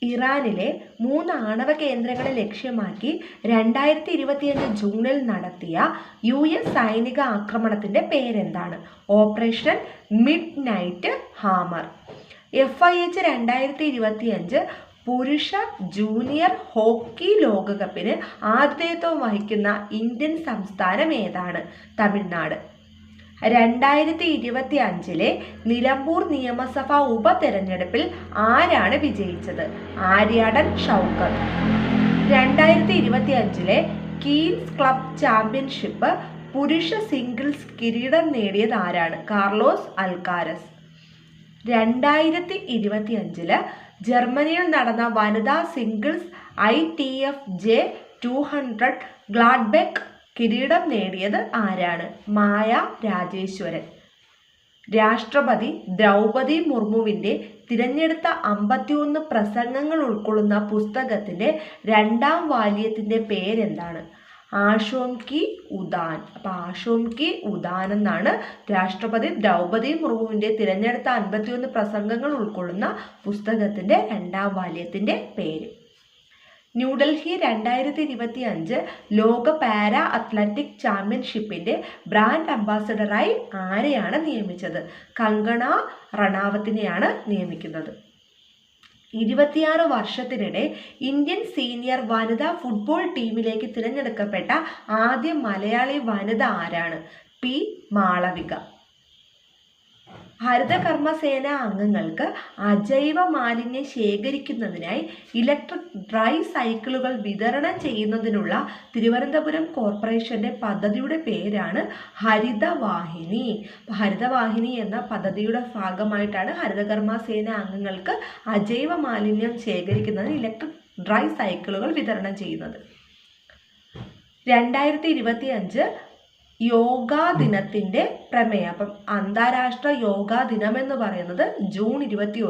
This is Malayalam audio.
ഇറാനിലെ 3 ആണവ കേന്ദ്രങ്ങളെ ലക്ഷ്യമാക്കി 2025 ജൂണിൽ നടത്തിയ US സൈനിക ആക്രമണത്തിന്റെ പേരെന്താണ്? Operation mid night hammer. FIH 2025 പുരുഷ ജൂനിയർ ഹോക്കി ലോകകപ്പിന് ആതിഥേയത്വം വഹിക്കുന്ന ഇന്ത്യൻ സംസ്ഥാനം ഏതാണ്? തമിഴ്നാട്. 2025 നിലമ്പൂർ നിയമസഭാ ഉപതെരഞ്ഞെടുപ്പിൽ ആരാണ് വിജയിച്ചത്? Aryadan Shoukath. 2025 Queen's club championship പുരുഷ സിംഗിൾസ് കിരീടം നേടിയത് ആരാണ്? Carlos Alcaraz. 2025 ജർമ്മനിയിൽ നടന്ന വനിതാ സിംഗിൾസ് ITF J200 ഗ്ലാഡ്ബെക്ക് കിരീടം നേടിയത് ആരാണ്? മായ രാജേശ്വരൻ. രാഷ്ട്രപതി ദ്രൗപദി മുർമുവിൻ്റെ തിരഞ്ഞെടുത്ത 51 പ്രസംഗങ്ങൾ ഉൾക്കൊള്ളുന്ന പുസ്തകത്തിൻ്റെ 2ാം വാല്യത്തിൻ്റെ പേരെന്താണ്? ആഷോം കി ഉദാൻ. അപ്പോൾ ആഷോം കി ഉദാൻ എന്നാണ് രാഷ്ട്രപതി ദ്രൗപദി മുർമുവിൻ്റെ തിരഞ്ഞെടുത്ത 51 പ്രസംഗങ്ങൾ ഉൾക്കൊള്ളുന്ന പുസ്തകത്തിൻ്റെ 2ാം വാല്യത്തിൻ്റെ പേര്. ന്യൂഡൽഹി 2025 ലോക പാരാ അത്ലറ്റിക് ചാമ്പ്യൻഷിപ്പിൻ്റെ ബ്രാൻഡ് അംബാസഡറായി ആരെയാണ് നിയമിച്ചത്? കങ്കണ റണാവത്തിനെയാണ് നിയമിക്കുന്നത്. 26 വർഷത്തിനിടെ ഇന്ത്യൻ സീനിയർ വനിതാ ഫുട്ബോൾ ടീമിലേക്ക് തിരഞ്ഞെടുക്കപ്പെട്ട ആദ്യ മലയാളി വനിത ആരാണ്? P. മാളവിക. ഹരിതകർമ്മസേന അംഗങ്ങൾക്ക് അജൈവ മാലിന്യം ശേഖരിക്കുന്നതിനായി ഇലക്ട്രിക് ഡ്രൈ സൈക്കിളുകൾ വിതരണം ചെയ്യുന്നതിനുള്ള തിരുവനന്തപുരം കോർപ്പറേഷന്റെ പദ്ധതിയുടെ പേരാണ് ഹരിതവാഹിനി. ഹരിതവാഹിനി എന്ന പദ്ധതിയുടെ ഭാഗമായിട്ടാണ് ഹരിതകർമ്മസേന അംഗങ്ങൾക്ക് അജൈവ മാലിന്യം ശേഖരിക്കുന്നതിന് ഇലക്ട്രിക് ഡ്രൈ സൈക്കിളുകൾ വിതരണം ചെയ്യുന്നത്. 2025 യോഗാ ദിനത്തിൻ്റെ പ്രമേയം. അപ്പം അന്താരാഷ്ട്ര യോഗാ ദിനം എന്ന് പറയുന്നത് ജൂൺ 21